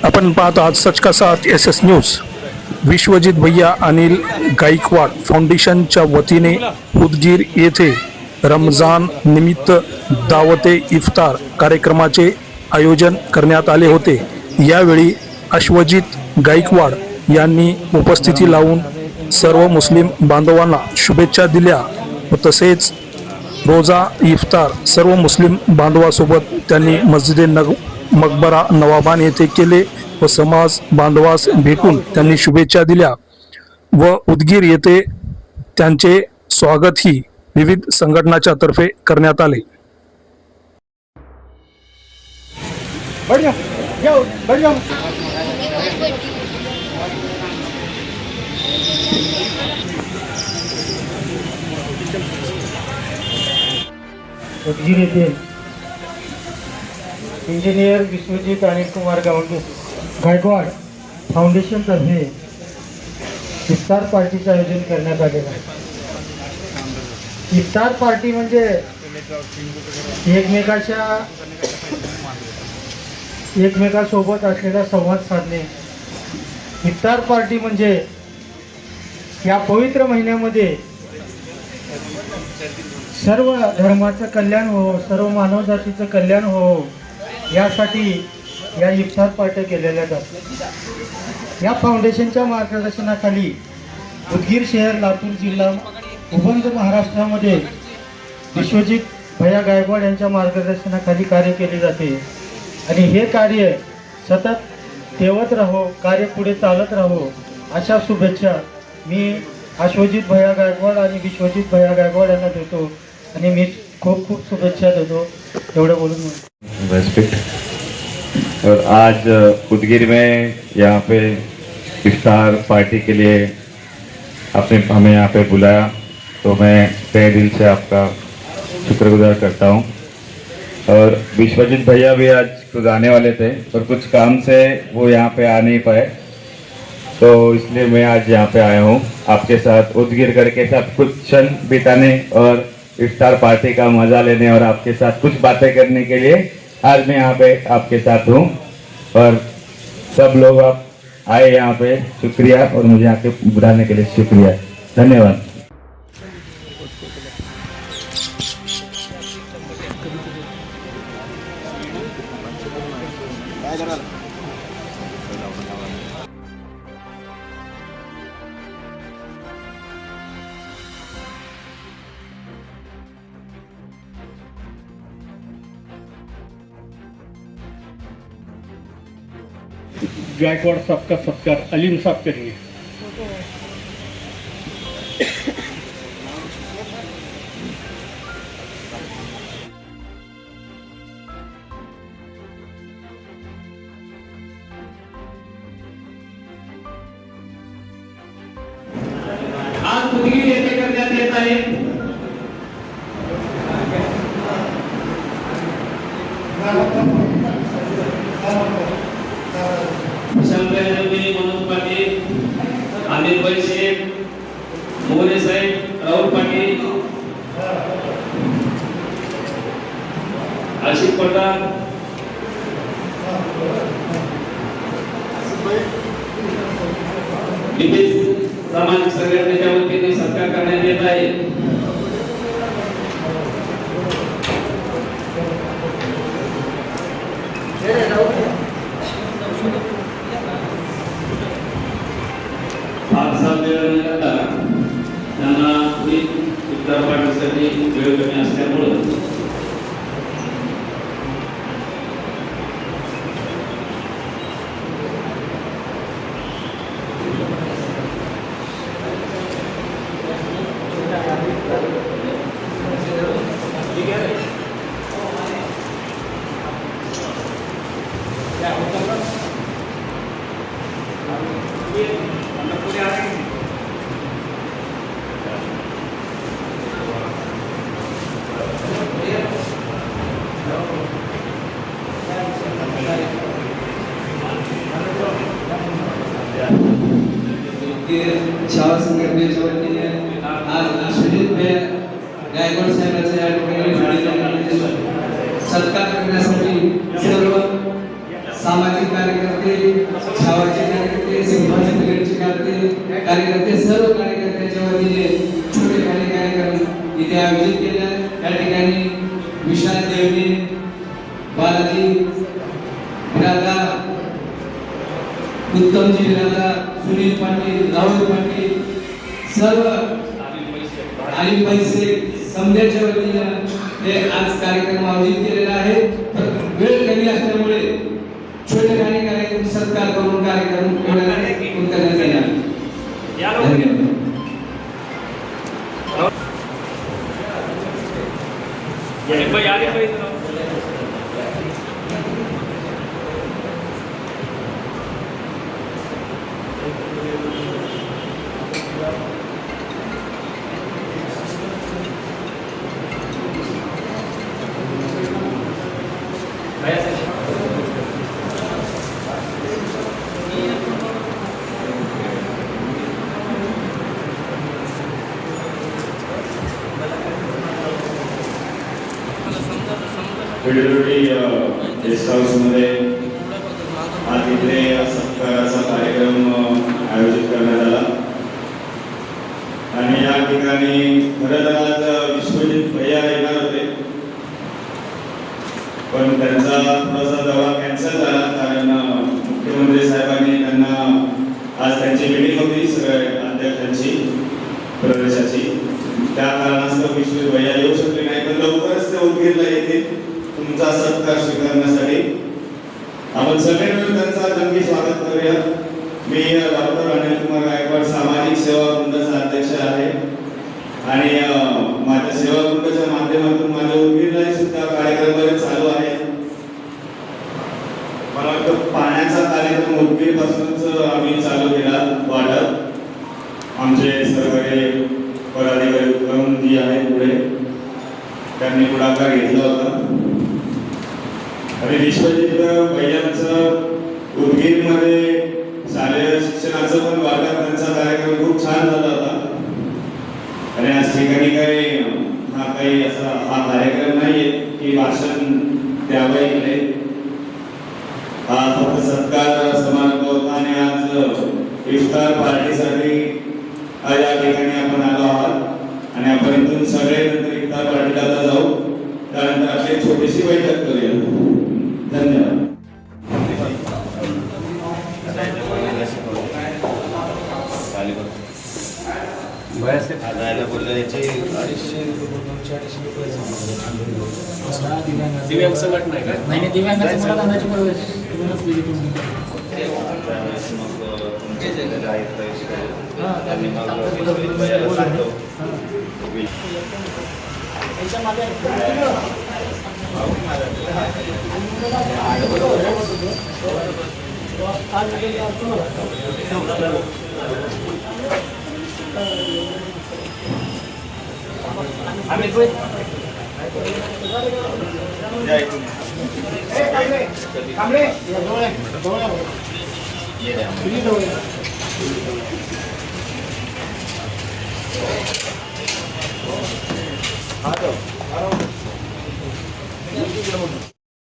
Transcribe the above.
आपण पाहतो आज सच का साथ SS न्यूज। विश्वजित भैया अनिल गायकवाड फाउंडेशनच्या वतीने उदगीर येथे रमजान निमित्त दावते इफ्तार कार्यक्रमाचे आयोजन करण्यात आले होते। यावेळी अश्वजित गायकवाड यांनी उपस्थिती लावून सर्व मुस्लिम बांधवांना शुभेच्छा दिल्या व तसेच रोजा इफ्तार सर्व मुस्लिम बांधवासोबत त्यांनी मस्जिद मकबरा नवाबान येथे केले व समाज बांधवास भेटून त्यांनी शुभेच्छा दिल्या व उदगीर येथे त्यांचे स्वागतही विविध संघटनाच्या तर्फे करण्यात आले। उदगीर येथे इंजिनियर विश्वजित अनिल कुमार गायकवाड फाउंडेशनतर्फे इफ्तार पार्टीचे आयोजन करण्यात आलेलं आहे। इफ्तार पार्टी म्हणजे एकमेकासोबत असलेला संवाद साधणे। इफ्तार पार्टी म्हणजे या पवित्र महिन्यामध्ये सर्व धर्माचं कल्याण हो, सर्व मानवजातीचं कल्याण हो, यासाठी या इफ्तार पार्ट्या केलेल्या जातात। या फाउंडेशनच्या मार्गदर्शनाखाली उदगीर शहर, लातूर जिल्हा, उबंध महाराष्ट्रामध्ये विश्वजित भैया गायकवाड यांच्या मार्गदर्शनाखाली कार्य केले जाते आणि हे कार्य सतत तेवत राहो, कार्य पुढे चालत राहो अशा शुभेच्छा मी अश्वजित भैया गायकवाड आणि विश्वजित भैया गायकवाड यांना देतो आणि मी खूप खूप शुभेच्छा देतो। एवढं बोलून रेस्पेक्ट। और आज उदगीर में यहाँ पे इफ्तार पार्टी के लिए आपने हमें यहाँ पे बुलाया, तो मैं तहे दिल से आपका शुक्रगुजार करता हूँ। और विश्वजित भैया भी आज खुद आने वाले थे पर कुछ काम से वो यहाँ पे आ नहीं पाए, तो इसलिए मैं आज यहाँ पे आया हूँ आपके साथ उदगीर के साथ कुछ क्षण बिताने और इफ्तार पार्टी का मजा लेने और आपके साथ कुछ बातें करने के लिए आज मैं यहाँ पे आपके साथ हूँ। और सब लोग आप आए यहाँ पे, शुक्रिया, और मुझे आके बुलाने के लिए शुक्रिया, धन्यवाद। गायकवाड साहब का सत्कार अलीम साहब करेंगे। आज उदगीर येथे करण्यात येत आहे। मनोज पाटील, अनिल भाई शेख, मोरे साहेब, राहुल पाटील, आशिफ पठाण, विविध सामाजिक संघटनेच्या वतीने सत्कार करण्यात येत आहे। त्यांना इफ्तार पार्टीसाठी वेळ कमी असल्यामुळे शाळा संघटनेच्या वतीने आज अश्वजित गायकवाड साहेबांच्या या ठिकाणी सत्कार करण्यासाठी सर्व सामाजिक कार्यकर्ते कार्यकर्ते, छावाचे कार्यकर्ते, सिंहाचे कार्यकर्ते, सर्व कार्यकर्त्यांच्या वतीने छोटे कार्यक्रम इथे आयोजित केला. या ठिकाणी विशाल देवने, बालाजी बिरादा, उत्तमजी बिरादा, सुनील पाटील, राहुल पाटील, सर्व आणि पैसे समजायच्या वतीनं हे आज कार्यक्रम आयोजित केलेला आहे. वेळ कमी असल्यामुळे छोटे कार्यक्रम सत्कार करून कार्यक्रम करण्यात येणार. धन्यवाद. वेळोवेळी गेस्ट हाऊसमध्ये आज इथे सत्काराचा कार्यक्रम आयोजित करण्यात आला आणि या ठिकाणी खरं तर आज विश्वजित भैया येणार होते, पण त्यांचा थोडासा दौरा कॅन्सल झाला कारण मुख्यमंत्री साहेबांनी त्यांना आज त्यांची मीटिंग होती सगळ्या अध्यक्षांची प्रदेशाची, त्या कारणास्तव विश्वजित भैया येऊ शकले नाही, पण लवकरच ते उदगीरला येतील तुमचा सत्कार स्वीकारण्यासाठी. आपण सगळे मिळून त्यांचा जंगी स्वागत करूया. मी डॉक्टर अनिल कुमार गायकवाड सामाजिक सेवा वृंदाचा अध्यक्ष आहे आणि माझ्या सेवा वृंदाच्या माध्यमातून माझ्या उदगीरला सुद्धा कार्यक्रम बरेच चालू आहे. मला वाटतं पाण्याचा कार्यक्रम उदगीर पासूनच आम्ही चालू केला वाटप. आमचे सर्व पदाधिकारी उत्तम जी आहेत पुढे त्यांनी पुढाकार घेतला होता आणि विश्वजित भैयांचं उदगीरमध्ये शालेय शिक्षणाचं पण वाटप त्यांचा कार्यक्रम खूप छान झाला होता आणि आज ठिकाणी काही असा हा कार्यक्रम नाहीये की भाषण द्यावं इकडे, हा फक्त सत्कार समारंभ होता आणि आज इफ्तार पार्टीसाठी आज या ठिकाणी आपण आलो आहात आणि आपण इथून सगळे नंतर इफ्तार पार्टीला जाऊ, त्यानंतर आपली छोटीशी बैठक करूया. धन्यवाद. दिव्यांग संघटना आहे का? नाही, दिव्यांगाची मला दादाची बरोबर आम्ही